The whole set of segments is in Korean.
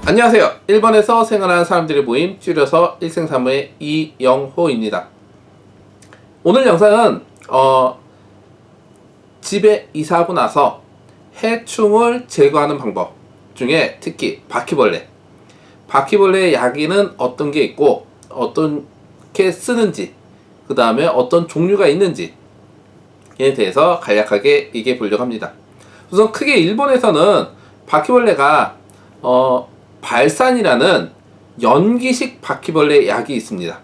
안녕하세요. 일본에서 생활하는 사람들의 모임, 줄여서 일생사무의 이영호입니다. 오늘 영상은 집에 이사하고 나서 해충을 제거하는 방법 중에 특히 바퀴벌레의 약에는 어떤 게 있고 어떻게 쓰는지, 그 다음에 어떤 종류가 있는지에 대해서 간략하게 얘기해 보려고 합니다. 우선 크게 일본에서는 바퀴벌레가 발산이라는 연기식 바퀴벌레 약이 있습니다.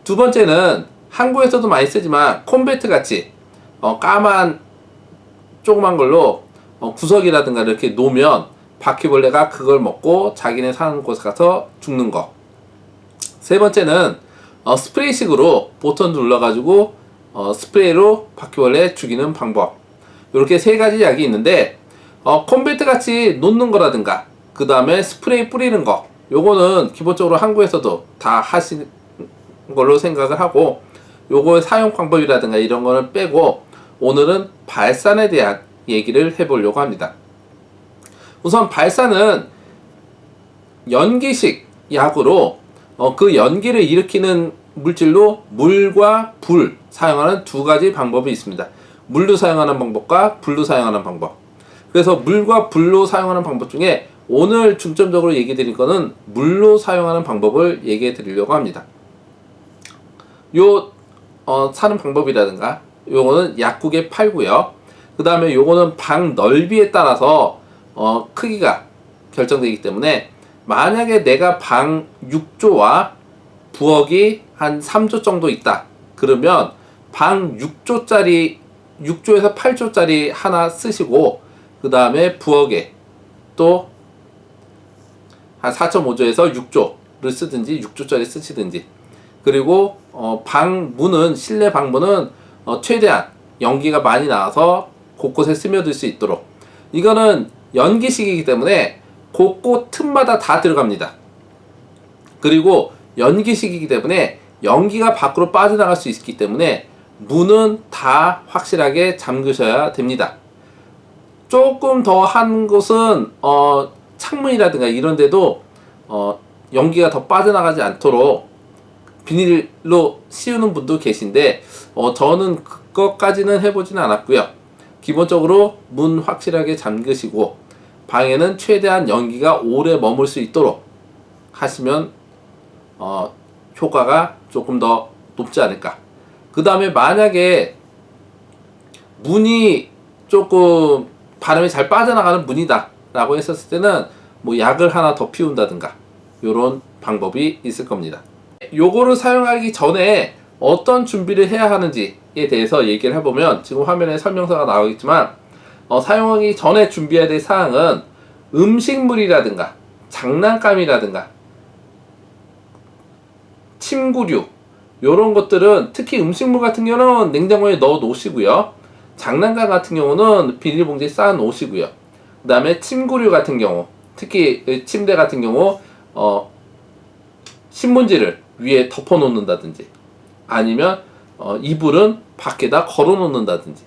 두 번째는 한국에서도 많이 쓰지만 콤베트 같이 까만 조그만 걸로 구석이라든가 이렇게 놓으면 바퀴벌레가 그걸 먹고 자기네 사는 곳에 가서 죽는 거. 세 번째는 스프레이식으로 버튼 눌러가지고 스프레이로 바퀴벌레 죽이는 방법. 이렇게 세 가지 약이 있는데 콤베트 같이 놓는 거라든가 그 다음에 스프레이 뿌리는 거, 요거는 기본적으로 한국에서도 다 하시는 걸로 생각을 하고, 요거의 사용 방법이라든가 이런 거는 빼고 오늘은 발산에 대한 얘기를 해보려고 합니다. 우선 발산은 연기식 약으로 그 연기를 일으키는 물질로 물과 불 사용하는 두 가지 방법이 있습니다. 물로 사용하는 방법과 불로 사용하는 방법. 그래서 물과 불로 사용하는 방법 중에 오늘 중점적으로 얘기 드릴 거는 물로 사용하는 방법을 얘기해 드리려고 합니다. 사는 방법이라든가 요거는 약국에 팔고요. 그 다음에 요거는 방 넓이에 따라서 크기가 결정되기 때문에 만약에 내가 방 6조와 부엌이 한 3조 정도 있다 그러면 방 6조짜리 6조에서 8조짜리 하나 쓰시고 그 다음에 부엌에 또 한 4.5조에서 6조를 쓰든지 6조짜리 쓰시든지, 그리고 방문은 실내 방문은 최대한 연기가 많이 나와서 곳곳에 스며들 수 있도록, 이거는 연기식이기 때문에 곳곳 틈마다 다 들어갑니다. 그리고 연기식이기 때문에 연기가 밖으로 빠져나갈 수 있기 때문에 문은 다 확실하게 잠그셔야 됩니다. 조금 더 한 곳은 창문이라든가 이런 데도 연기가 더 빠져나가지 않도록 비닐로 씌우는 분도 계신데 저는 그것까지는 해보지는 않았고요. 기본적으로 문 확실하게 잠그시고 방에는 최대한 연기가 오래 머물 수 있도록 하시면 효과가 조금 더 높지 않을까. 그 다음에 만약에 문이 조금 바람이 잘 빠져나가는 문이다 라고 했었을 때는 뭐 약을 하나 더 피운다든가 요런 방법이 있을 겁니다. 요거를 사용하기 전에 어떤 준비를 해야 하는지에 대해서 얘기를 해보면, 지금 화면에 설명서가 나오겠지만 사용하기 전에 준비해야 될 사항은 음식물이라든가 장난감이라든가 침구류 요런 것들은, 특히 음식물 같은 경우는 냉장고에 넣어 놓으시고요, 장난감 같은 경우는 비닐봉지에 쌓아 놓으시고요, 그 다음에 침구류 같은 경우, 특히 침대 같은 경우 신문지를 위에 덮어 놓는다든지 아니면 이불은 밖에다 걸어 놓는다든지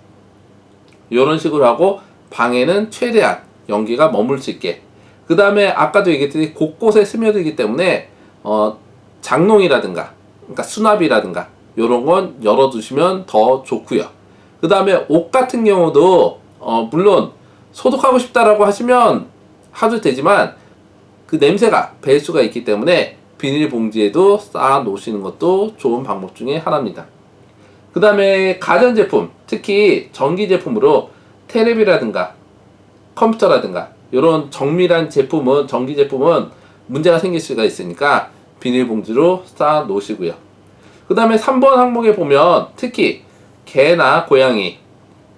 이런 식으로 하고 방에는 최대한 연기가 머물 수 있게, 그 다음에 아까도 얘기했듯이 곳곳에 스며들기 때문에 장롱이라든가 그러니까 수납이라든가 이런 건 열어두시면 더 좋고요. 그 다음에 옷 같은 경우도 물론 소독하고 싶다라고 하시면 하도 되지만 그 냄새가 배 수가 있기 때문에 비닐봉지에도 쌓아 놓으시는 것도 좋은 방법 중에 하나입니다. 그 다음에 가전제품, 특히 전기제품으로 테레비라든가 컴퓨터라든가 이런 정밀한 제품은, 전기제품은 문제가 생길 수가 있으니까 비닐봉지로 쌓아 놓으시고요. 그 다음에 3번 항목에 보면 특히 개나 고양이,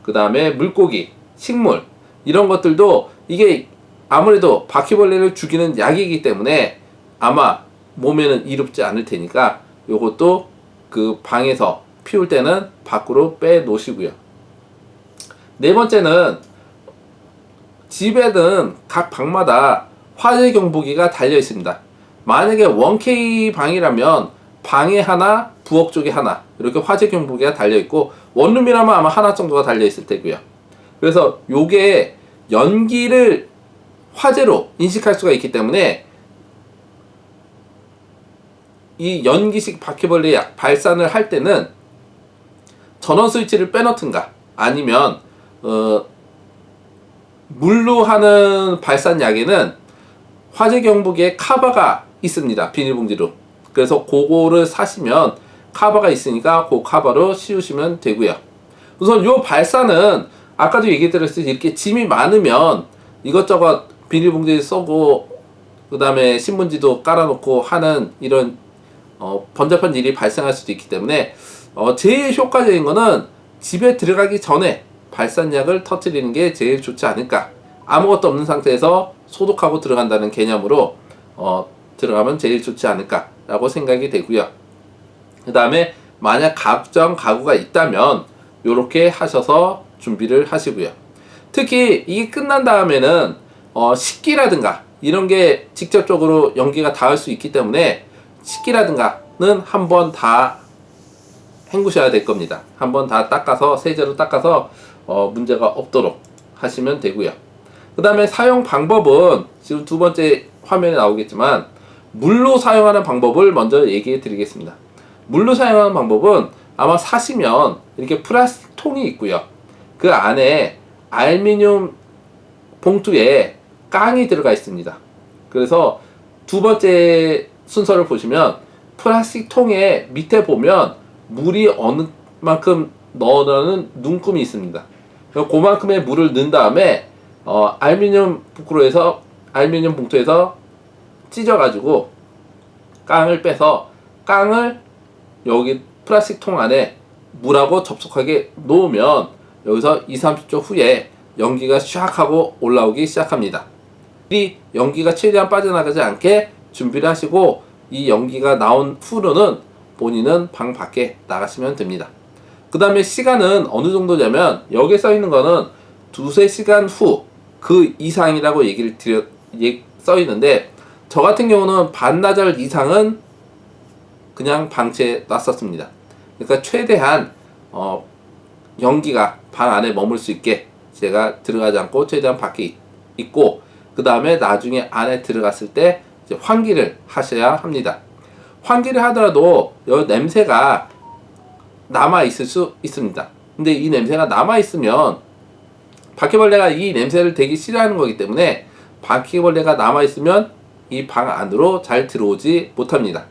그 다음에 물고기, 식물 이런 것들도 이게 아무래도 바퀴벌레를 죽이는 약이기 때문에 아마 몸에는 이롭지 않을 테니까 요것도 그 방에서 피울 때는 밖으로 빼 놓으시고요. 네 번째는 집에는 각 방마다 화재 경보기가 달려 있습니다. 만약에 1K 방이라면 방에 하나, 부엌 쪽에 하나 이렇게 화재 경보기가 달려 있고, 원룸이라면 아마 하나 정도가 달려 있을 테고요. 그래서 요게 연기를 화재로 인식할 수가 있기 때문에 이 연기식 바퀴벌레 발산을 할 때는 전원 스위치를 빼놓든가 아니면 물로 하는 발산약에는 화재 경보기에 카바가 있습니다. 비닐봉지로. 그래서 그거를 사시면 카바가 있으니까 그 카바로 씌우시면 되고요. 우선 요 발산은 아까도 얘기 드렸듯이 이렇게 짐이 많으면 이것저것 비닐봉지 쏘고 그 다음에 신문지도 깔아놓고 하는 이런 번잡한 일이 발생할 수도 있기 때문에 제일 효과적인 거는 집에 들어가기 전에 발산약을 터뜨리는 게 제일 좋지 않을까. 아무것도 없는 상태에서 소독하고 들어간다는 개념으로 들어가면 제일 좋지 않을까 라고 생각이 되고요. 그 다음에 만약 각종 가구가 있다면 요렇게 하셔서 준비를 하시고요. 특히 이게 끝난 다음에는 식기라든가 이런 게 직접적으로 연기가 닿을 수 있기 때문에 식기라든가는 한번 다 헹구셔야 될 겁니다. 한번 다 닦아서 세제로 닦아서 문제가 없도록 하시면 되고요. 그 다음에 사용 방법은 지금 두 번째 화면에 나오겠지만 물로 사용하는 방법을 먼저 얘기해 드리겠습니다. 물로 사용하는 방법은 아마 사시면 이렇게 플라스틱 통이 있고요. 그 안에 알루미늄 봉투에 깡이 들어가 있습니다. 그래서 두 번째 순서를 보시면 플라스틱 통에 밑에 보면 물이 어느 만큼 넣으라는 눈금이 있습니다. 그만큼의 물을 넣은 다음에 알루미늄 봉투에서 찢어가지고 깡을 빼서 깡을 여기 플라스틱 통 안에 물하고 접촉하게 놓으면 여기서 2-30초 후에 연기가 샥 하고 올라오기 시작합니다. 이 연기가 최대한 빠져나가지 않게 준비를 하시고 이 연기가 나온 후로는 본인은 방 밖에 나가시면 됩니다. 그 다음에 시간은 어느 정도냐면 여기에 써 있는 거는 2-3시간 후 그 이상이라고 써 있는데 저 같은 경우는 반나절 이상은 그냥 방치해 놨었습니다. 그러니까 최대한 연기가 방 안에 머물 수 있게 제가 들어가지 않고 최대한 밖에 있고 그 다음에 나중에 안에 들어갔을 때 이제 환기를 하셔야 합니다. 환기를 하더라도 이 냄새가 남아 있을 수 있습니다. 근데 이 냄새가 남아 있으면 바퀴벌레가 이 냄새를 되게 싫어하는 거기 때문에 바퀴벌레가 남아 있으면 이 방 안으로 잘 들어오지 못합니다.